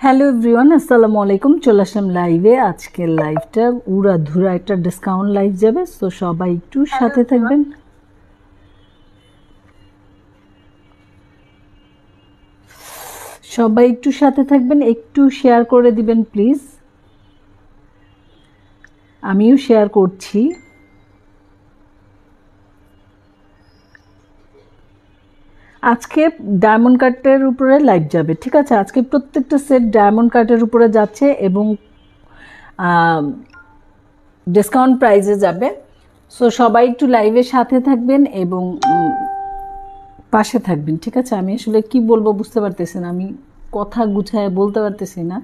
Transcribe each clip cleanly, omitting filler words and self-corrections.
Hello everyone, আসসালামু আলাইকুম। চলে আসলাম লাইভে। আজকের লাইভটা উড়াধুরা একটা ডিসকাউন্ট লাইভ যাবে, সো সবাই একটু সাথে থাকবেন। সবাই একটু সাথে থাকবেন, একটু শেয়ার করে দিবেন প্লিজ। আমিও শেয়ার করছি। আজকে ডায়মন্ড কাটের উপরে লাইভ যাবে, ঠিক আছে? আজকে প্রত্যেকটা সেট ডায়মন্ড কাটের উপরে যাচ্ছে এবং ডিসকাউন্ট প্রাইসে যাবে। সো সবাই একটু লাইভের সাথে থাকবেন এবং পাশে থাকবেন, ঠিক আছে? আমি আসলে কি বলবো বুঝতে পারতেছি না, আমি কথা গুছায় বলতে পারতেছি না।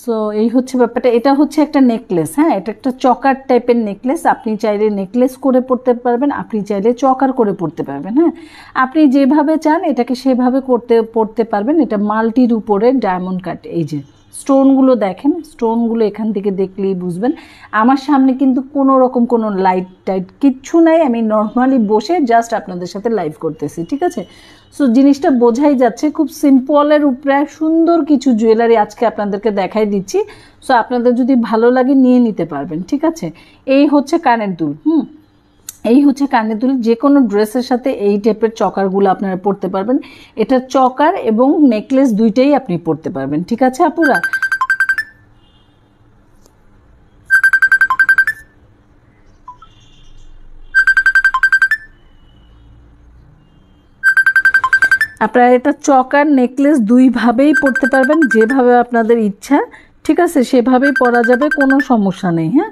সো এই হচ্ছে ব্যাপারটা। এটা হচ্ছে একটা নেকলেস, হ্যাঁ, এটা একটা চকার টাইপের নেকলেস। আপনি চাইলে নেকলেস করে পড়তে পারবেন, আপনি চাইলে চকার করে পড়তে পারবেন, হ্যাঁ, আপনি যেভাবে চান এটাকে সেভাবে পড়তে পারবেন। এটা মাল্টির উপরে ডায়মন্ড কাট। এই যে স্টোনগুলো দেখেন, স্টোনগুলো এখান থেকে দেখলেই বুঝবেন। আমার সামনে কিন্তু কোনো রকম কোনো লাইট টাইট কিচ্ছু নাই, আমি নর্মালি বসে জাস্ট আপনাদের সাথে লাইভ করতেছি, ঠিক আছে? সো জিনিসটা বোঝাই যাচ্ছে, খুব সিম্পলের উপরে সুন্দর কিছু জুয়েলারি আজকে আপনাদেরকে দেখাই দিচ্ছি। সো আপনাদের যদি ভালো লাগে নিয়ে নিতে পারবেন, ঠিক আছে? এই হচ্ছে কানের দুল, এই হচ্ছে কানের দুল। যে কোনো ড্রেসের সাথে এই টাইপের চকারগুলো আপনারা পরতে পারবেন। এটা চকার এবং নেকলেস দুইটাই আপনি পরতে পারবেন, ঠিক আছে আপুরা? আপনারা এটা চকার নেকলেস দুইভাবেই পরতে পারবেন, যেভাবে আপনাদের ইচ্ছা, ঠিক আছে? সেভাবেই পরা যাবে, কোনো সমস্যা নেই, হ্যাঁ,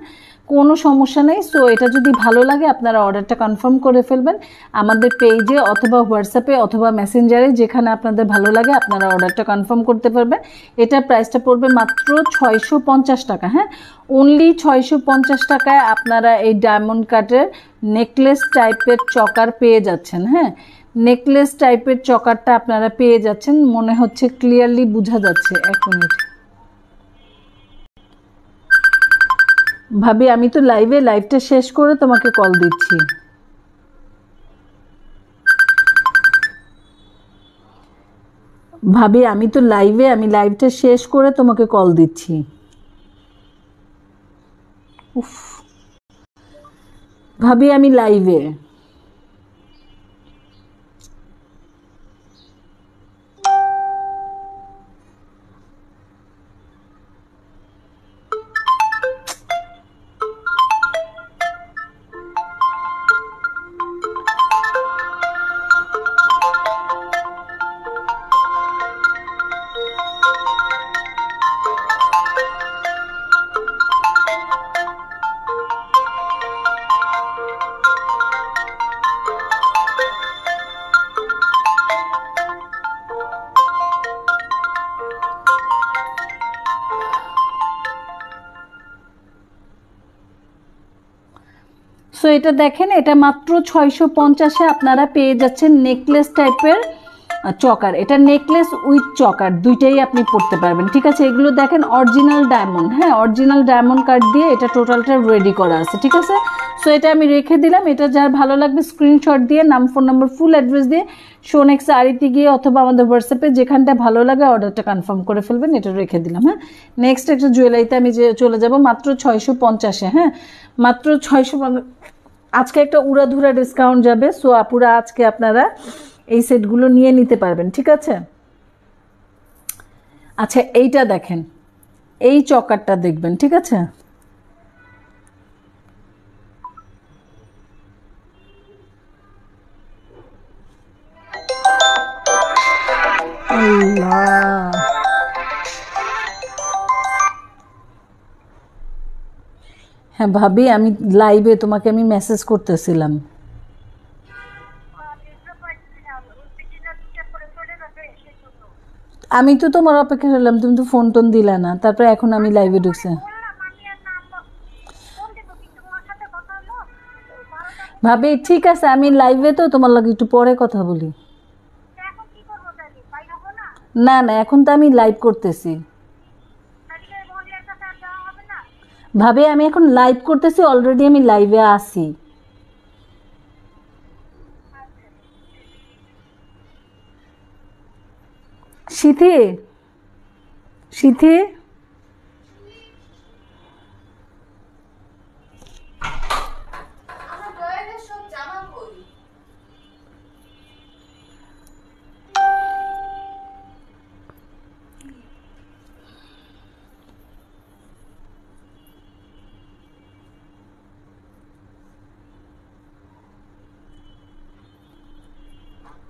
কোনো সমস্যা নেই। সো এটা যদি ভালো লাগে আপনারা অর্ডারটা কনফার্ম করে ফেলবেন আমাদের পেজে অথবা হোয়াটসঅ্যাপে অথবা মেসেঞ্জারে, যেখানে আপনাদের ভালো লাগে আপনারা অর্ডারটা কনফার্ম করতে পারবেন। এটার প্রাইসটা পড়বে মাত্র 650 টাকা, হ্যাঁ, অনলি 650 টাকায় আপনারা এই ডায়মন্ড কাটের নেকলেস টাইপের চকার পেয়ে যাচ্ছেন, হ্যাঁ, নেকলেস টাইপের চকারটা আপনারা পেয়ে যাচ্ছেন। মনে হচ্ছে ক্লিয়ারলি বোঝা যাচ্ছে। এক মিনিট ভাবি, আমি তো লাইভটা শেষ করে তোমাকে কল দিচ্ছি। ভাবি আমি তো আমি লাইভটা শেষ করে তোমাকে কল দিচ্ছি। উফ ভাবি, আমি লাইভে। সো এটা দেখেন, এটা মাত্র 650-এ আপনারা পেয়ে যাচ্ছেন নেকলেস টাইপের চকার। এটা নেকলেস উইথ চকার দুইটাই আপনি পরতে পারবেন, ঠিক আছে? এগুলো দেখেন অরিজিনাল ডায়মন্ড, হ্যাঁ, অরিজিনাল ডায়মন্ড কাট দিয়ে এটা টোটালটা রেডি করা আছে, ঠিক আছে? সো এটা আমি রেখে দিলাম। এটা যার ভালো লাগবে স্ক্রিনশট দিয়ে নাম, ফোন নাম্বার, ফুল অ্যাড্রেস দিয়ে শোনেক্স আরিতে গিয়ে অথবা আমাদের হোয়াটসঅ্যাপে যেখানটা ভালো লাগে অর্ডারটা কনফার্ম করে ফেলবেন। এটা রেখে দিলাম, হ্যাঁ। নেক্সট একটা জুয়েলারিতে আমি চলে যাব মাত্র 650-এ, হ্যাঁ, মাত্র 650। আজকে একটা উড়াধুরা ডিসকাউন্ট যাবে, সো আপুরা আজকে আপনারা এই সেটগুলো নিয়ে নিতে পারবেন, ঠিক আছে? আচ্ছা এইটা দেখেন, এই চকারটা দেখবেন, ঠিক আছে? আল্লাহ, হ্যাঁ ভাবি, আমি লাইভে তোমাকে আমি মেসেজ করতেছিলাম। আমি তো তোমার অপেক্ষা করলাম, তুমি তো ফোন টোন দিলা না, তারপরে এখন আমি লাইভে ঢুকছি। ভাবি ঠিক আছে, আমি লাইভে, তো তোমার লাগে একটু পরে কথা বলি। না না, এখন তো আমি লাইভ করতেছি ভাবি, আমি এখন লাইভ করতেছি, অলরেডি আমি লাইভে আসি। সিথি, সিথি,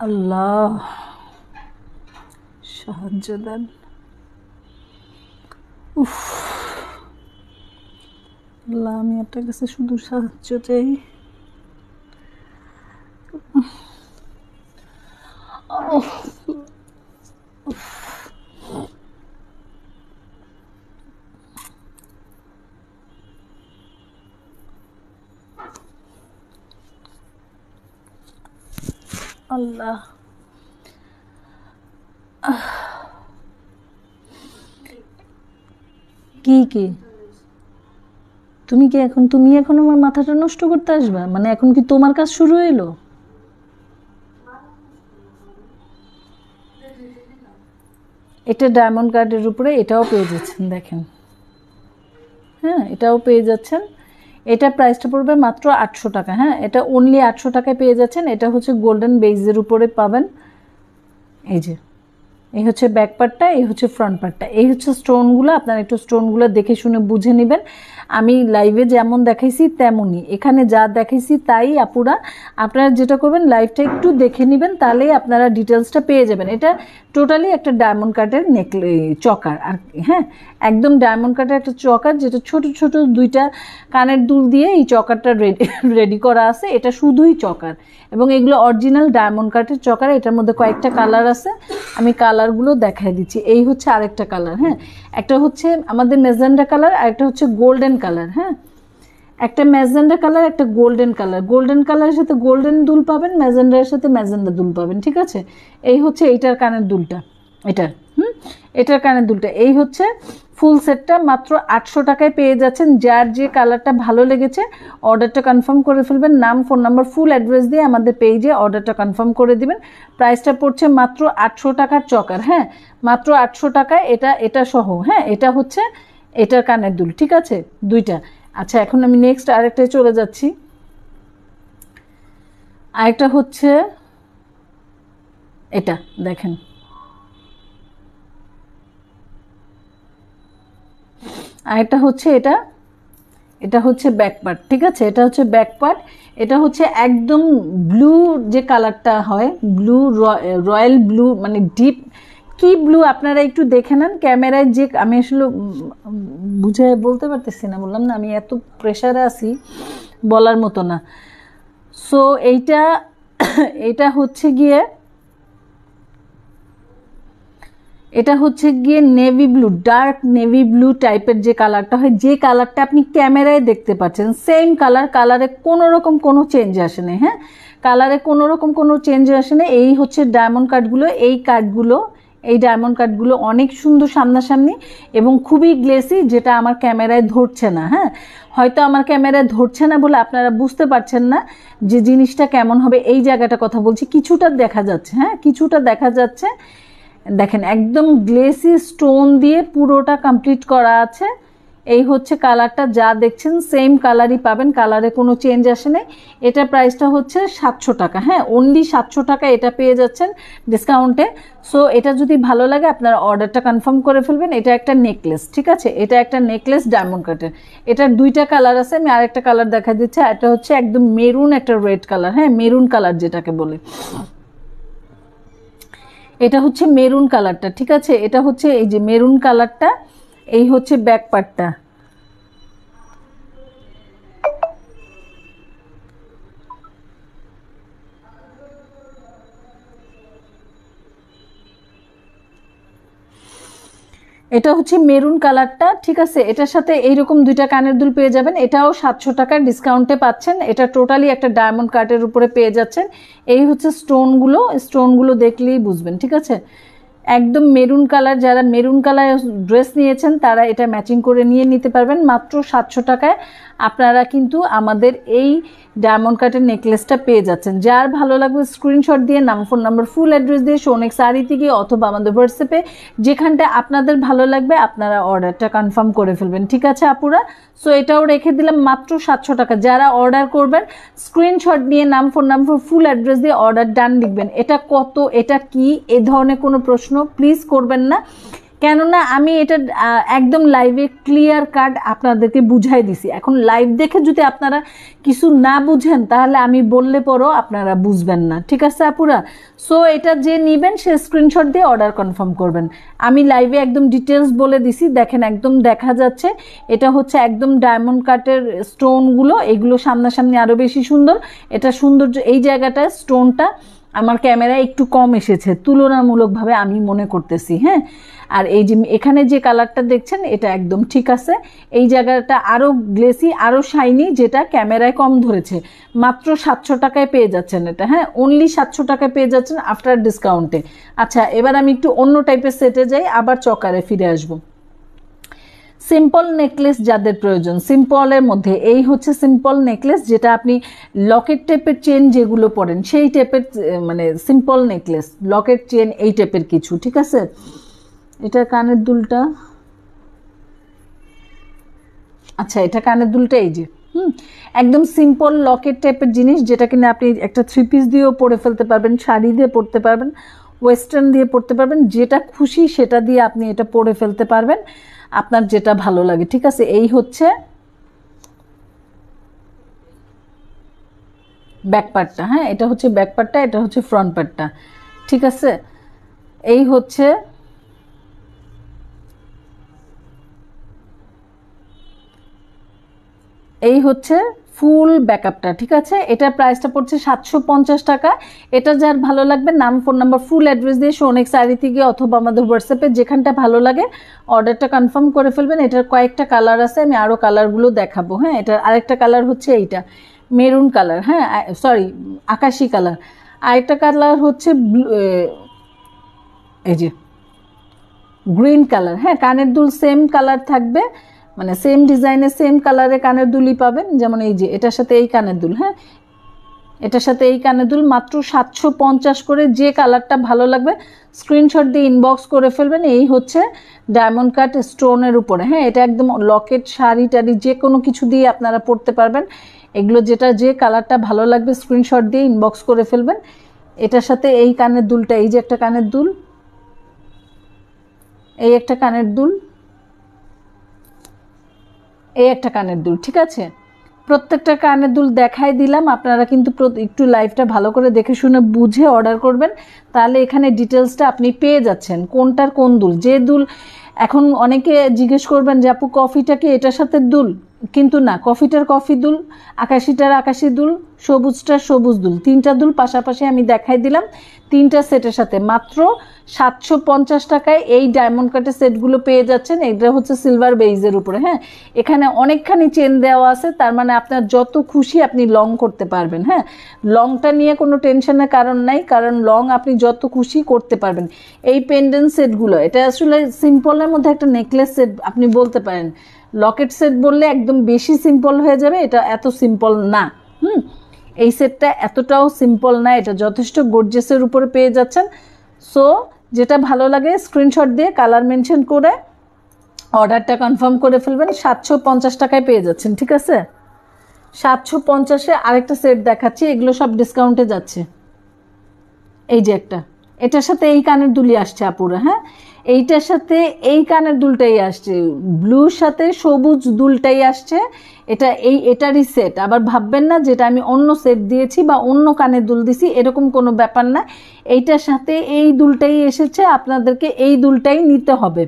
আল্লাহ সাহায্য দেন। উফ আল্লাহ, আমি আপনার কাছে শুধু সাহায্য চাই। আল্লাহ, কি কি তুমি কি এখন, তুমি এখন আমার মাথাটা নষ্ট করতে আসবা? মানে এখন কি তোমার কাজ শুরু হইলো? এটা ডায়মন্ড কার্ডের উপরে, এটাও পেয়ে যাচ্ছেন, দেখেন। হ্যাঁ, এটাও পেয়ে যাচ্ছেন। এটা প্রাইসটা পড়বে মাত্র 800 টাকা। হ্যাঁ, এটা অনলি 800 টাকায় পেয়ে যাচ্ছেন। এটা হচ্ছে গোল্ডেন বেজের উপরে পাবেন। এই যে, এই হচ্ছে ব্যাক পার্টটা, এই হচ্ছে ফ্রন্ট পার্টটা, এই হচ্ছে স্টোনগুলো। আপনারা একটু স্টোনগুলো দেখে শুনে বুঝে নেবেন। আমি লাইভে যেমন দেখাইছি তেমনই, এখানে যা দেখাইছি তাই আপুরা। আপনারা যেটা করবেন, লাইভটা একটু দেখে নেবেন, তাহলেই আপনারা ডিটেলসটা পেয়ে যাবেন। এটা টোটালি একটা ডায়মন্ড কাটের চকার আর হ্যাঁ, একদম ডায়মন্ড কাটের একটা চকার, যেটা ছোট ছোট দুইটা কানের দুল দিয়ে এই চকারটা রেডি করা আছে। এটা শুধুই চকার, এবং এগুলো অরিজিনাল ডায়মন্ড কাটের চকার। এটার মধ্যে কয়েকটা কালার আছে, আমি কালারগুলো দেখাই দিচ্ছি। এই হচ্ছে আরেকটা কালার। হ্যাঁ, একটা হচ্ছে আমাদের ম্যাজেন্ডা কালার, আর একটা হচ্ছে গোল্ডেন কালার। হ্যাঁ, একটা ম্যাজেন্ডা কালার, একটা গোল্ডেন কালার। গোল্ডেন কালারের সাথে গোল্ডেন দুল পাবেন, ম্যাজেন্ডার সাথে ম্যাজেন্ডা দুল পাবেন। ঠিক আছে, এই হচ্ছে এইটার কানের দুলটা, এটার এটার কানের দুলটা। এই হচ্ছে ফুল সেটটা মাত্র 800 টাকায় পেয়ে যাচ্ছেন। যার যে কালারটা ভালো লেগেছে অর্ডারটা কনফার্ম করে ফেলবেন। নাম, ফোন নাম্বার, ফুল অ্যাড্রেস দিয়ে আমাদের পেজে অর্ডারটা কনফার্ম করে দিবেন। প্রাইসটা পড়ছে মাত্র 800 টাকার চকার। হ্যাঁ, মাত্র 800 টাকায় এটা সহ। হ্যাঁ, এটা হচ্ছে এটার কানের দুল। ঠিক আছে, দুইটা। আচ্ছা, এখন আমি নেক্সট আরেকটায় চলে যাচ্ছি। আরেকটা হচ্ছে এটা, দেখেন। আরেকটা হচ্ছে এটা হচ্ছে ব্যাক পার্ট। ঠিক আছে, এটা হচ্ছে ব্যাক পার্ট। এটা হচ্ছে একদম ব্লু যে কালারটা হয়, ব্লু, রয়্যাল ব্লু, মানে ডিপ কি ব্লু, আপনারা একটু দেখে নেন ক্যামেরায়। যে আমি আসলে বুঝে বলতে পারতেছি না, বললাম না আমি এত প্রেশারে আছি, বলার মতো না। সো এটা হচ্ছে গিয়ে navy blue, dark navy blue টাইপের যে কালারটা হয়, যে কালারটা আপনি ক্যামেরায় দেখতে পাচ্ছেন সেম কালার। কালারে কোনো রকম কোনো চেঞ্জ আসে না। হ্যাঁ, কালারে কোনো রকম কোনো চেঞ্জ আসে না। এই হচ্ছে ডায়মন্ড কাটগুলো। এই ডায়মন্ড কাটগুলো অনেক সুন্দর সামনাসামনি এবং খুবই গ্লেসি, যেটা আমার ক্যামেরায় ধরছে না। হ্যাঁ, হয়তো আমার ক্যামেরায় ধরছে না বলে আপনারা বুঝতে পারছেন না যে জিনিসটা কেমন হবে। এই জায়গাটা কথা বলছি, কিছুটা দেখা যাচ্ছে। হ্যাঁ, কিছুটা দেখা যাচ্ছে। দেখেন, একদম গ্লেসি স্টোন দিয়ে পুরোটা কমপ্লিট করা আছে। এই হচ্ছে কালারটা, যা দেখছেন সেম কালারই পাবেন, কালারে কোনো চেঞ্জ আসে নাই। এটা প্রাইসটা হচ্ছে 700 টাকা। হ্যাঁ, অনলি 700 টাকা এটা পেয়ে যাচ্ছেন ডিসকাউন্টে। সো এটা যদি ভালো লাগে আপনারা অর্ডারটা কনফার্ম করে ফেলবেন। এটা একটা নেকলেস। ঠিক আছে, এটা একটা নেকলেস ডায়মন্ড কাটের। এটার দুইটা কালার আছে, আমি আরেকটা কালার দেখা দিচ্ছি। এটা হচ্ছে একদম মেরুন, একটা রেড কালার। হ্যাঁ, মেরুন কালার যেটাকে বলে, এটা হচ্ছে মেরুন কালারটা। ঠিক আছে, এটা হচ্ছে এই যে মেরুন কালারটা। এই হচ্ছে ব্যাক পার্টটা। এটা হচ্ছে মেরুন কালারটা। ঠিক আছে, এটার সাথে এইরকম দুইটা কানের দুল পেয়ে যাবেন। এটাও 700 টাকার ডিসকাউন্টে পাচ্ছেন। এটা টোটালি একটা ডায়মন্ড কাটের উপরে পেয়ে যাচ্ছেন। এই হচ্ছে স্টোনগুলো দেখলেই বুঝবেন। ঠিক আছে, একদম মেরুন কালার। যারা মেরুন কালার ড্রেস নিয়েছেন তারা এটা ম্যাচিং করে নিয়ে নিতে পারবেন মাত্র 700 টাকায়। আপনারা কিন্তু আমাদের এই ডায়মন্ড কাটের নেকলেসটা পেয়ে যাচ্ছেন। যার ভালো লাগবে স্ক্রিনশট দিয়ে নাম, ফোন নাম্বার, ফুল অ্যাড্রেস দিয়ে সৌনেক শাড়িতে গিয়ে অথবা আমাদের হোয়াটসঅ্যাপে যেখানটা আপনাদের ভালো লাগবে আপনারা অর্ডারটা কনফার্ম করে ফেলবেন। ঠিক আছে আপুরা? সো এটাও রেখে দিলাম মাত্র 700 টাকা। যারা অর্ডার করবেন স্ক্রিনশট নিয়ে নাম, ফোন নাম্বার, ফুল অ্যাড্রেস দিয়ে অর্ডার ডান লিখবেন। এটা কত, এটা কি, এ ধরনের কোনো প্রশ্ন প্লিজ করবেন না, কেননা আমি এটা একদম লাইভে ক্লিয়ার কাট আপনাদেরকে বুঝাই দিছি। এখন লাইভ দেখে যদি আপনারা কিছু না বুঝেন তাহলে আমি বললে পরও আপনারা বুঝবেন না। ঠিক আছে আপুরা? সো এটা যে নেবেন সে স্ক্রিনশট দিয়ে অর্ডার কনফার্ম করবেন। আমি লাইভে একদম ডিটেলস বলে দিছি, দেখেন একদম দেখা যাচ্ছে এটা হচ্ছে একদম ডায়মন্ড কাটের স্টোনগুলো, এগুলো সামনাসামনি আরও বেশি সুন্দর। এটা সৌন্দর্য এই জায়গাটা স্টোনটা আমার ক্যামেরায় একটু কম এসেছে তুলনামূলকভাবে আমি মনে করতেছি। হ্যাঁ, আর এই যে এখানে যে কালারটা দেখছেন এটা একদম ঠিক আছে। এই জায়গাটা আরও গ্লেসি, আরও শাইনি, যেটা ক্যামেরায় কম ধরেছে। মাত্র 700 টাকায় পেয়ে যাচ্ছেন এটা। হ্যাঁ, অনলি 700 টাকায় পেয়ে যাচ্ছেন আফটার ডিসকাউন্টে। আচ্ছা, এবার আমি একটু অন্য টাইপের সেটে যাই, আবার চকারে ফিরে আসবো। সিম্পল নেকলেস যাদের প্রয়োজন, সিম্পলের মধ্যে এই হচ্ছে সিম্পল নেকলেস, যেটা আপনি লকেট টাইপের চেন যেগুলো পরেন সেই টাইপের, মানে সিম্পল নেকলেস, লকেট চেন এই টাইপের কিছু। ঠিক আছে? এটা কানের দুলটা, আচ্ছা এটা কানের দুলটা এই যে একদম সিম্পল লকেট টাইপের জিনিস, যেটা কিনা আপনি একটা 3 পিস দিয়েও পরে ফেলতে পারবেন, শাড়ি দিয়ে পরতে পারবেন, ওয়েস্টার্ন দিয়ে পরতে পারবেন, যেটা খুশি সেটা দিয়ে আপনি এটা পরে ফেলতে পারবেন, আপনার যেটা ভালো লাগে। ঠিক আছে? এই হচ্ছে ব্যাক পার্টটা। হ্যাঁ, এটা হচ্ছে ব্যাক পার্টটা, এটা হচ্ছে ফ্রন্ট পার্টটা। ঠিক আছে? এই হচ্ছে ফুল ব্যাকআপটা। ঠিক আছে? এটার প্রাইসটা পড়ছে 750 টাকা। এটা যার ভালো লাগবে নাম, ফোন নাম্বার, ফুল অ্যাড্রেস দিয়ে সৌনেক শাড়িতে গিয়ে অথবা আমাদের হোয়াটসঅ্যাপে যেখানটা ভালো লাগে অর্ডারটা কনফার্ম করে ফেলবেন। এটার কয়েকটা কালার আছে, আমি আরও কালারগুলো দেখাবো। হ্যাঁ, এটার আরেকটা কালার হচ্ছে এইটা মেরুন কালার, হ্যাঁ সরি আকাশি কালার। আরেকটা কালার হচ্ছে এই যে গ্রিন কালার। হ্যাঁ, কানের দুল সেম কালার থাকবে, মানে সেম ডিজাইনের সেম কালারে কানের দুলই পাবেন। যেমন এই যে এটার সাথে এই কানের দুল, হ্যাঁ এটার সাথে এই কানের দুল মাত্র 750 করে। যে কালারটা ভালো লাগবে স্ক্রিনশট দিয়ে ইনবক্স করে ফেলবেন। এই হচ্ছে ডায়মন্ড কাট স্টোনের উপরে। হ্যাঁ, এটা একদম লকেট, শাড়ি টাড়ি যে কোনো কিছু দিয়ে আপনারা পরতে পারবেন। এগুলো যেটা যে কালারটা ভালো লাগবে স্ক্রিনশট দিয়ে ইনবক্স করে ফেলবেন। এটার সাথে এই কানের দুলটা, এই যে একটা কানের দুল, এই একটা কানের দুল, এই একটা কানের দুল। ঠিক আছে? প্রত্যেকটা কানের দুল দেখাই দিলাম। আপনারা কিন্তু একটু লাইভটা ভালো করে দেখে শুনে বুঝে অর্ডার করবেন, তাহলে এখানে ডিটেলসটা আপনি পেয়ে যাচ্ছেন কোনটার কোন দুল। যে দুল এখন অনেকে জিজ্ঞেস করবেন যে আপু কফিটা কি এটার সাথে দুল, কিন্তু না, কফিটার কফি দুল, আকাশিটার আকাশি দুল, সবুজটার সবুজ দুল, তিনটা দুল পাশাপাশি আমি দেখাই দিলাম তিনটা সেটের সাথে। মাত্র 750 টাকায় এই ডায়মন্ড কাটের সেটগুলো পেয়ে যাচ্ছেন। এটা হচ্ছে সিলভার বেইজের উপরে। হ্যাঁ, এখানে অনেকখানি চেন দেওয়া আছে, তার মানে আপনার যত খুশি আপনি লং করতে পারবেন। হ্যাঁ, লংটা নিয়ে কোনো টেনশনের কারণ নাই, কারণ লং আপনি যত খুশি করতে পারবেন। এই পেন্ডেন্ট সেটগুলো, এটা আসলে সিম্পলের মধ্যে একটা নেকলেস সেট আপনি বলতে পারেন। লকেট সেট বললে একদম বেশি সিম্পল হয়ে যাবে, এটা এত সিম্পল না। এই সেটটা এতটাও সিম্পল না, এটা যথেষ্ট গর্জিয়াসের উপরে পেয়ে যাচ্ছেন। সো যেটা ভালো লাগে স্ক্রিনশট দিয়ে কালার মেনশন করে অর্ডারটা কনফার্ম করে ফেলবেন। 750 টাকায় পেয়ে যাচ্ছেন। ঠিক আছে? 750-এ আরেকটা সেট দেখাচ্ছি, এগুলো সব ডিসকাউন্টে যাচ্ছে। এই যে একটা, এটার সাথে এই কানের দুলি আসছে আপুরা। হ্যাঁ, এইটার সাথে এই কানের দুলটাই আসছে, ব্লুর সাথে সবুজ দুলটাই আসছে। এটারই সেট। আবার ভাববেন না যেটা আমি অন্য সেট দিয়েছি বা অন্য কানের দুল দিছি, এরকম কোনো ব্যাপার না। এইটার সাথে এই দুলটাই এসেছে, আপনাদেরকে এই দুলটাই নিতে হবে।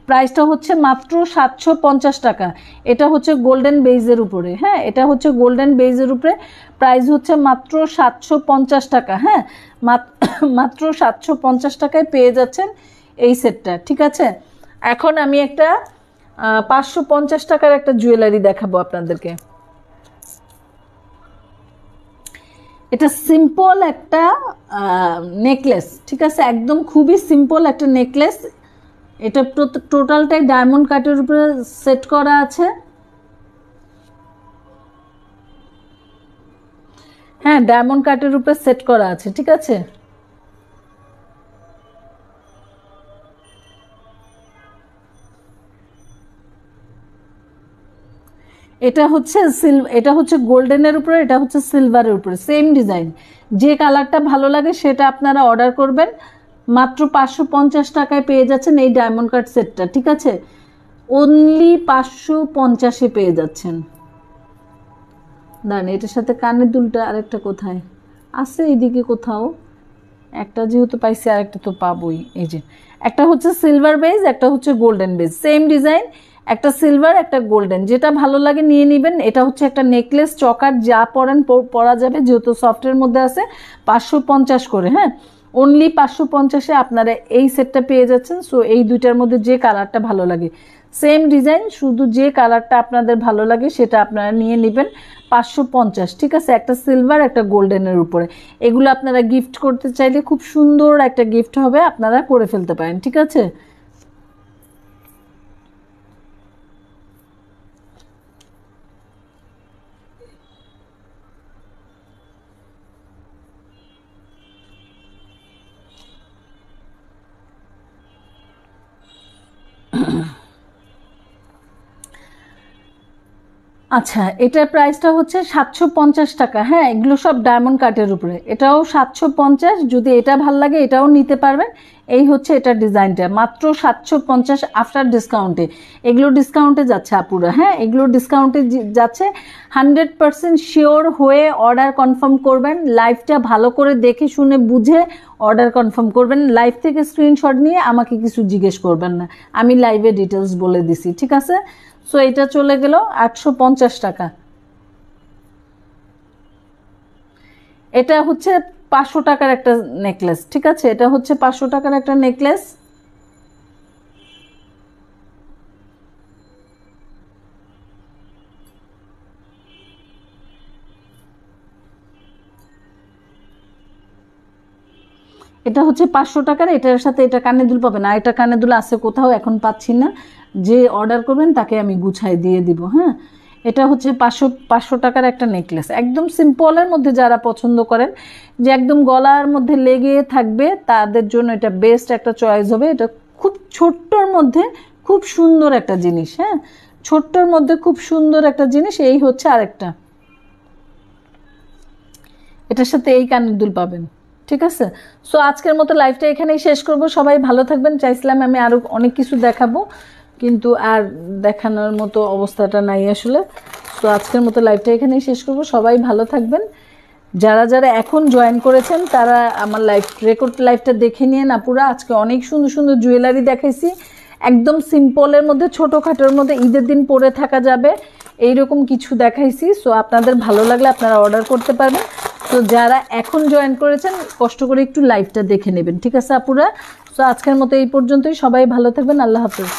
প্রাইসটা হচ্ছে মাত্র 750 টাকা। এটা হচ্ছে গোল্ডেন বেইজের উপরে। হ্যাঁ, এটা হচ্ছে গোল্ডেন বেইজের উপরে, প্রাইস হচ্ছে মাত্র 750 টাকা। হ্যাঁ, মাত্র 750 টাকায় পেয়ে যাচ্ছেন এই সেটটা। ঠিক আছে? এখন আমি একটা 550 টাকার একটা জুয়েলারি দেখাবো আপনাদেরকে। এটা সিম্পল একটা নেকলেস। ঠিক আছে? একদম খুবই সিম্পল একটা নেকলেস। এটা টোটালটাই ডায়মন্ড কাটের উপরে সেট করা আছে। হ্যাঁ, ডায়মন্ড কাটের উপরে সেট করা আছে, ঠিক আছে। এটা হচ্ছে গোল্ডেনের উপরে, এটা হচ্ছে সিলভারের উপরে, সেম ডিজাইন। যে কালারটা ভালো লাগে সেটা আপনারা অর্ডার করবেন। মাত্র 550 টাকায় পেয়ে যাচ্ছেন এই ডায়মন্ড কাট সেটটা, ঠিক আছে। অনলি 550-এ পেয়ে যাচ্ছেন। দাঁড়ান, এটার সাথে কানের দুলটা আরেকটা কোথায় আছে? এইদিকে কোথাও একটা যেহেতু পাইছি, আরেকটা তো পাবোই। এই যে একটা হচ্ছে সিলভার বেজ, একটা হচ্ছে গোল্ডেন বেজ, সেম ডিজাইন, একটা সিলভার একটা গোল্ডেন, যেটা ভালো লাগে নিয়ে নেবেন। এটা হচ্ছে একটা নেকলেস, চকার, যা পরেন পরা যাবে, যেহেতু সফটের মধ্যে আছে। 550 করে, হ্যাঁ, অনলি 550-এ আপনারা এই সেটটা পেয়ে যাচ্ছেন। সো এই দুইটার মধ্যে যে কালারটা ভালো লাগে, সেম ডিজাইন, শুধু যে কালারটা আপনাদের ভালো লাগে সেটা আপনারা নিয়ে নেবেন। 550, ঠিক আছে। একটা সিলভার একটা গোল্ডেনের উপরে, এগুলো আপনারা গিফট করতে চাইলে খুব সুন্দর একটা গিফট হবে, আপনারা করে ফেলতে পারেন, ঠিক আছে। আচ্ছা, এটার প্রাইসটা হচ্ছে 750 টাকা। হ্যাঁ, এগুলো সব ডায়মন্ড কাটের উপরে, এটাও 750। যদি এটা ভাল লাগে এটাও নিতে পারবেন। এই হচ্ছে এটার ডিজাইনটা, মাত্র 750 আফটার ডিসকাউন্টে। এগুলো ডিসকাউন্টে যাচ্ছে আপুরা, হ্যাঁ, এগুলো ডিসকাউন্টে যাচ্ছে। 100% শিওর হয়ে অর্ডার কনফার্ম করবেন। লাইভটা ভালো করে দেখে শুনে বুঝে অর্ডার কনফার্ম করবেন। লাইভ থেকে স্ক্রিনশট নিয়ে আমাকে কিছু জিজ্ঞেস করবেন না, আমি লাইভে ডিটেলস বলে দিছি, ঠিক আছে। সো এটা চলে গেল 850 টাকা। এটা হচ্ছে 500 টাকার একটা নেকলেস, ঠিক আছে। এটা হচ্ছে 500 টাকার একটা নেকলেস। এটা হচ্ছে 500 টাকার, এটার সাথে এটা কানের দুল পাবেন। আর এটা কানের দুল আছে কোথাও, এখন পাচ্ছি না। যে অর্ডার করবেন তাকে আমি গুছাই দিয়ে দিব, হ্যাঁ। এটা হচ্ছে 500 টাকার একটা নেকলেস, একদম সিম্পলের মধ্যে যারা পছন্দ করেন, যে একদম গলার মধ্যে লেগে থাকবে, তাদের জন্য এটা বেস্ট একটা চয়েস হবে। এটা খুব ছোট্টর মধ্যে খুব সুন্দর একটা জিনিস, হ্যাঁ, ছোট্টর মধ্যে খুব সুন্দর একটা জিনিস। এই হচ্ছে আরেকটা, এটার সাথে এই কানের দুল পাবেন, ঠিক আছে। সো আজকের মতো লাইভটা এখানেই শেষ করব। সবাই ভালো থাকবেন। চাইছিলাম আমি আরও অনেক কিছু দেখাবো, কিন্তু আর দেখানোর মতো অবস্থাটা নাই আসলে। সো আজকের মতো লাইভটা এখানেই শেষ করব। সবাই ভালো থাকবেন। যারা যারা এখন জয়েন করেছেন তারা আমার রেকর্ড লাইভটা দেখে নিয়ে না পুরো। আজকে অনেক সুন্দর সুন্দর জুয়েলারি দেখাইছি, একদম সিম্পলের মধ্যে, ছোটোখাটোর মধ্যে, ঈদের দিন পরে থাকা যাবে এইরকম কিছু দেখাইছি। সো আপনাদের ভালো লাগলে আপনারা অর্ডার করতে পারবেন। তো যারা এখন জয়েন করেছেন কষ্ট করে একটু লাইভটা দেখে নেবেন, ঠিক আছে আপুরা। সো আজকের মতো এই পর্যন্তই। সবাই ভালো থাকবেন। আল্লাহ হাফেজ।